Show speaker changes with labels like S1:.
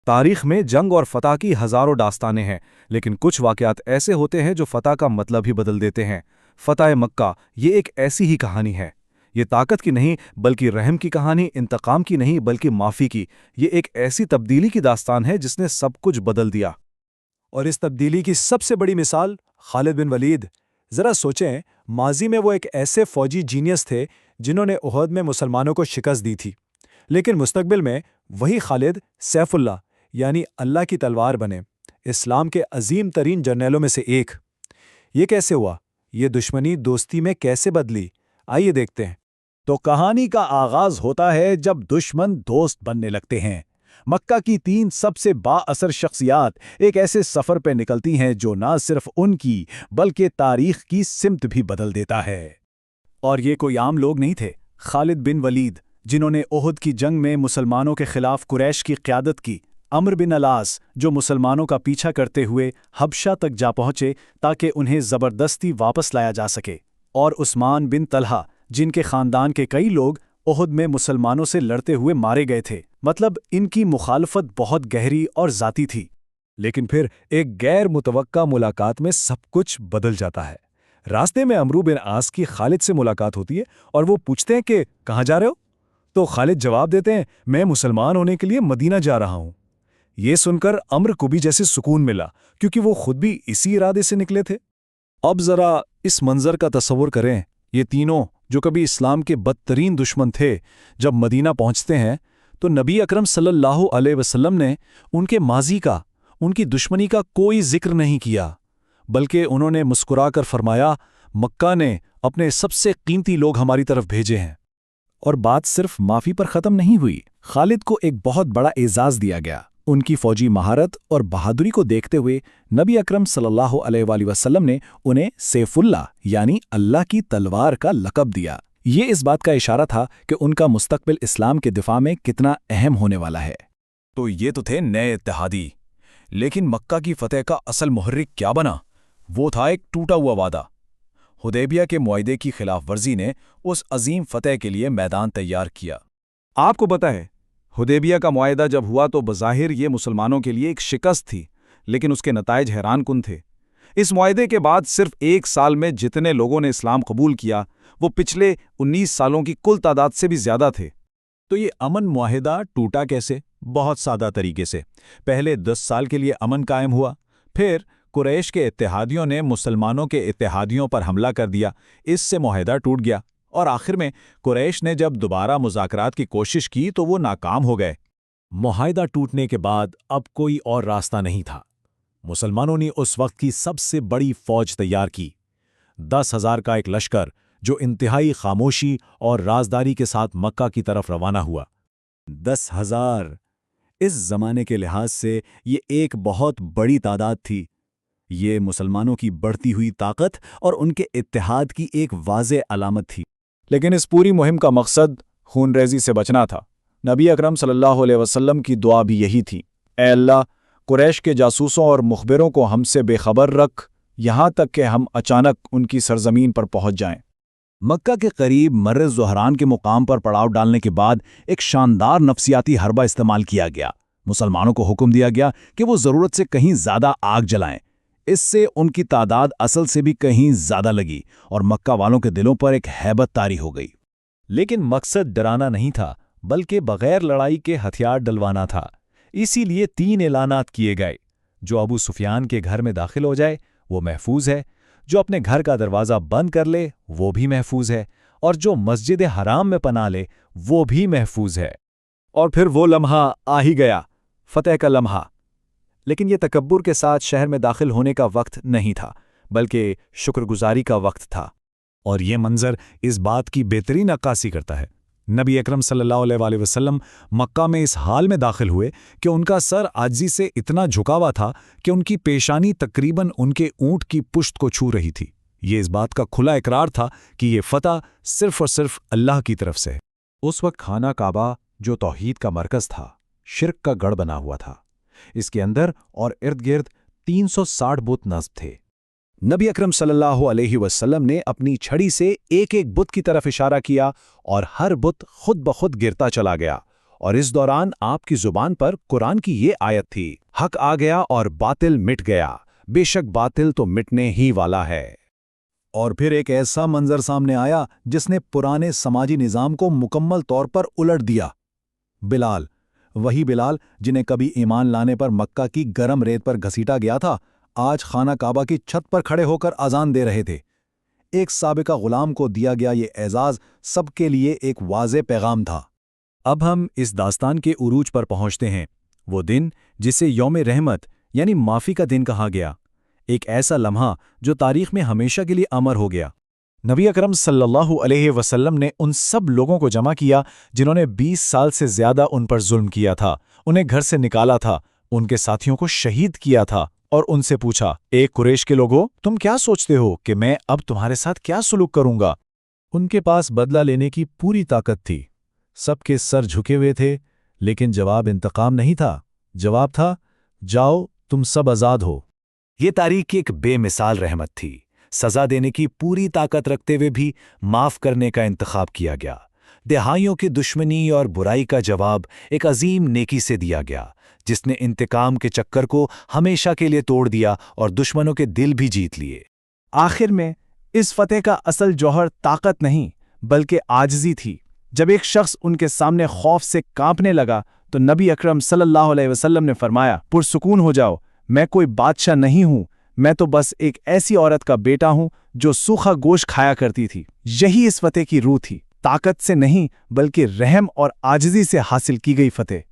S1: تاریخ میں جنگ اور فتح کی ہزاروں داستانیں ہیں، لیکن کچھ واقعات ایسے ہوتے ہیں جو فتح کا مطلب ہی بدل دیتے ہیں۔ فتح مکہ یہ ایک ایسی ہی کہانی ہے۔ یہ طاقت کی نہیں بلکہ رحم کی کہانی، انتقام کی نہیں بلکہ معافی کی۔ یہ ایک ایسی تبدیلی کی داستان ہے جس نے سب کچھ بدل دیا۔
S2: اور اس تبدیلی کی سب سے بڑی مثال خالد بن ولید۔ ذرا سوچیں، ماضی میں وہ ایک ایسے فوجی جینیس تھے جنہوں نے احد میں مسلمانوں کو شکست دی تھی، لیکن مستقبل میں وہی خالد سیف اللہ یعنی اللہ کی تلوار بنے، اسلام کے عظیم ترین جرنیلوں میں سے ایک۔ یہ کیسے ہوا؟ یہ دشمنی دوستی میں کیسے بدلی؟ آئیے دیکھتے ہیں۔
S3: تو کہانی کا آغاز ہوتا ہے جب دشمن دوست بننے لگتے ہیں۔ مکہ کی 3 سب سے با اثر شخصیات ایک ایسے سفر پہ نکلتی ہیں جو نہ صرف ان کی بلکہ تاریخ کی سمت بھی بدل دیتا ہے۔ اور یہ کوئی عام لوگ نہیں تھے۔ خالد بن ولید، جنہوں نے احد کی جنگ میں مسلمانوں کے خلاف قریش کی قیادت کی، عمرو بن العاص، جو مسلمانوں کا پیچھا کرتے ہوئے حبشہ تک جا پہنچے تاکہ انہیں زبردستی واپس لایا جا سکے، اور عثمان بن طلحہ، جن کے خاندان کے کئی لوگ احد میں مسلمانوں سے لڑتے ہوئے مارے گئے تھے۔ مطلب ان کی مخالفت بہت گہری اور ذاتی تھی۔
S2: لیکن پھر ایک غیر متوقع ملاقات میں سب کچھ بدل جاتا ہے۔ راستے میں عمرو بن عاص کی خالد سے ملاقات ہوتی ہے اور وہ پوچھتے ہیں کہ کہاں جا رہے ہو؟ تو خالد جواب دیتے ہیں، میں مسلمان ہونے کے لیے مدینہ جا رہا ہوں۔ یہ سن کر عمرو کو بھی جیسے سکون ملا، کیونکہ وہ خود بھی اسی ارادے سے نکلے تھے۔ اب ذرا اس منظر کا تصور کریں، یہ تینوں جو کبھی اسلام کے بدترین دشمن تھے، جب مدینہ پہنچتے ہیں تو نبی اکرم صلی اللہ علیہ وسلم نے ان کے ماضی کا، ان کی دشمنی کا کوئی ذکر نہیں کیا، بلکہ انہوں نے مسکرا کر فرمایا، مکہ نے اپنے سب سے قیمتی لوگ ہماری طرف بھیجے ہیں۔ اور بات صرف معافی پر ختم نہیں ہوئی۔ خالد کو ایک بہت بڑا اعزاز دیا گیا۔ ان کی فوجی مہارت اور بہادری کو دیکھتے ہوئے نبی اکرم صلی اللہ علیہ وآلہ وسلم نے انہیں سیف اللہ یعنی اللہ کی تلوار کا لقب دیا۔ یہ اس بات کا اشارہ تھا کہ ان کا مستقبل اسلام کے دفاع میں کتنا اہم ہونے والا ہے۔
S3: تو یہ تو تھے نئے اتحادی، لیکن مکہ کی فتح کا اصل محرک کیا بنا؟ وہ تھا ایک ٹوٹا ہوا وعدہ۔ حدیبیہ کے معاہدے کی خلاف ورزی نے اس عظیم فتح کے لیے میدان تیار کیا۔
S1: آپ کو پتہ ہے، حدیبیہ کا معاہدہ جب ہوا تو بظاہر یہ مسلمانوں کے لیے ایک شکست تھی، لیکن اس کے نتائج حیران کن تھے۔ اس معاہدے کے بعد صرف 1 سال میں جتنے لوگوں نے اسلام قبول کیا وہ پچھلے 19 سالوں کی کل تعداد سے بھی زیادہ تھے۔
S3: تو یہ امن معاہدہ ٹوٹا کیسے؟ بہت سادہ طریقے سے۔ پہلے 10 سال کے لیے امن قائم ہوا، پھر قریش کے اتحادیوں نے مسلمانوں کے اتحادیوں پر حملہ کر دیا، اس سے معاہدہ ٹوٹ گیا، اور آخر میں قریش نے جب دوبارہ مذاکرات کی کوشش کی تو وہ ناکام ہو گئے۔ معاہدہ ٹوٹنے کے بعد اب کوئی اور راستہ نہیں تھا۔ مسلمانوں نے اس وقت کی سب سے بڑی فوج تیار کی، 10,000 کا ایک لشکر جو انتہائی خاموشی اور رازداری کے ساتھ مکہ کی طرف روانہ ہوا۔ 10,000 اس زمانے کے لحاظ سے یہ ایک بہت بڑی تعداد تھی۔ یہ مسلمانوں کی بڑھتی ہوئی طاقت اور ان کے اتحاد کی ایک واضح علامت تھی۔
S2: لیکن اس پوری مہم کا مقصد خون ریزی سے بچنا تھا۔ نبی اکرم صلی اللہ علیہ وسلم کی دعا بھی یہی تھی، اے اللہ، قریش کے جاسوسوں اور مخبروں کو ہم سے بے خبر رکھ، یہاں تک کہ ہم اچانک ان کی سرزمین پر پہنچ جائیں۔
S3: مکہ کے قریب مر زہران کے مقام پر پڑاؤ ڈالنے کے بعد ایک شاندار نفسیاتی حربہ استعمال کیا گیا۔ مسلمانوں کو حکم دیا گیا کہ وہ ضرورت سے کہیں زیادہ آگ جلائیں۔ اس سے ان کی تعداد اصل سے بھی کہیں زیادہ لگی اور مکہ والوں کے دلوں پر ایک ہیبت طاری ہو گئی۔
S2: لیکن مقصد ڈرانا نہیں تھا، بلکہ بغیر لڑائی کے ہتھیار ڈلوانا تھا۔ اسی لیے 3 اعلانات کیے گئے۔ جو ابو سفیان کے گھر میں داخل ہو جائے وہ محفوظ ہے، جو اپنے گھر کا دروازہ بند کر لے وہ بھی محفوظ ہے، اور جو مسجد حرام میں پناہ لے وہ بھی محفوظ ہے۔ اور پھر وہ لمحہ آ ہی گیا، فتح کا لمحہ۔ لیکن یہ تکبر کے ساتھ شہر میں داخل ہونے کا وقت نہیں تھا، بلکہ شکر گزاری کا وقت تھا۔
S3: اور یہ منظر اس بات کی بہترین عکاسی کرتا ہے۔ نبی اکرم صلی اللہ علیہ وآلہ وسلم مکہ میں اس حال میں داخل ہوئے کہ ان کا سر عاجزی سے اتنا جھکا ہوا تھا کہ ان کی پیشانی تقریباً ان کے اونٹ کی پشت کو چھو رہی تھی۔ یہ اس بات کا کھلا اقرار تھا کہ یہ فتح صرف اور صرف اللہ کی طرف سے ہے۔
S2: اس وقت خانہ کعبہ جو توحید کا مرکز تھا، شرک کا گڑھ بنا ہوا تھا۔ اس کے اندر اور ارد گرد 360 بت نصب تھے۔
S3: نبی اکرم صلی اللہ علیہ وسلم نے اپنی چھڑی سے ایک ایک بت کی طرف اشارہ کیا اور ہر بت خود بخود گرتا چلا گیا
S2: اور اس دوران آپ کی زبان پر قرآن کی یہ آیت تھی، حق آ گیا اور باطل مٹ گیا، بے شک باطل تو مٹنے ہی والا ہے۔ اور پھر ایک ایسا منظر سامنے آیا جس نے پرانے سماجی نظام کو مکمل طور پر الٹ دیا۔ بلال، وہی بلال جنہیں کبھی ایمان لانے پر مکہ کی گرم ریت پر گھسیٹا گیا تھا، آج خانہ کعبہ کی چھت پر کھڑے ہو کر اذان دے رہے تھے۔ ایک سابقہ غلام کو دیا گیا یہ اعزاز سب کے لیے ایک واضح پیغام تھا۔
S1: اب ہم اس داستان کے عروج پر پہنچتے ہیں، وہ دن جسے یوم رحمت یعنی معافی کا دن کہا گیا، ایک ایسا لمحہ جو تاریخ میں ہمیشہ کے لیے امر ہو گیا۔
S3: نبی اکرم صلی اللہ علیہ وسلم نے ان سب لوگوں کو جمع کیا جنہوں نے 20 سال سے زیادہ ان پر ظلم کیا تھا، انہیں گھر سے نکالا تھا، ان کے ساتھیوں کو شہید کیا تھا، اور ان سے پوچھا، اے قریش کے لوگوں، تم کیا سوچتے ہو کہ میں اب تمہارے ساتھ کیا سلوک کروں گا؟
S2: ان کے پاس بدلہ لینے کی پوری طاقت تھی، سب کے سر جھکے ہوئے تھے، لیکن جواب انتقام نہیں تھا، جواب تھا، جاؤ تم سب آزاد ہو۔
S1: یہ تاریخ کی ایک بے مثال رحمت تھی، سزا دینے کی پوری طاقت رکھتے ہوئے بھی معاف کرنے کا انتخاب کیا گیا۔ دہائیوں کی دشمنی اور برائی کا جواب ایک عظیم نیکی سے دیا گیا، جس نے انتقام کے چکر کو ہمیشہ کے لیے توڑ دیا اور دشمنوں کے دل بھی جیت لیے۔
S4: آخر میں اس فتح کا اصل جوہر طاقت نہیں بلکہ عاجزی تھی۔ جب ایک شخص ان کے سامنے خوف سے کانپنے لگا تو نبی اکرم صلی اللہ علیہ وسلم نے فرمایا، پرسکون ہو جاؤ، میں کوئی بادشاہ نہیں ہوں، میں تو بس ایک ایسی عورت کا بیٹا ہوں جو سوکھا گوشت کھایا کرتی تھی۔ یہی اس فتح کی روح تھی، طاقت سے نہیں بلکہ رحم اور عاجزی سے حاصل کی گئی فتح۔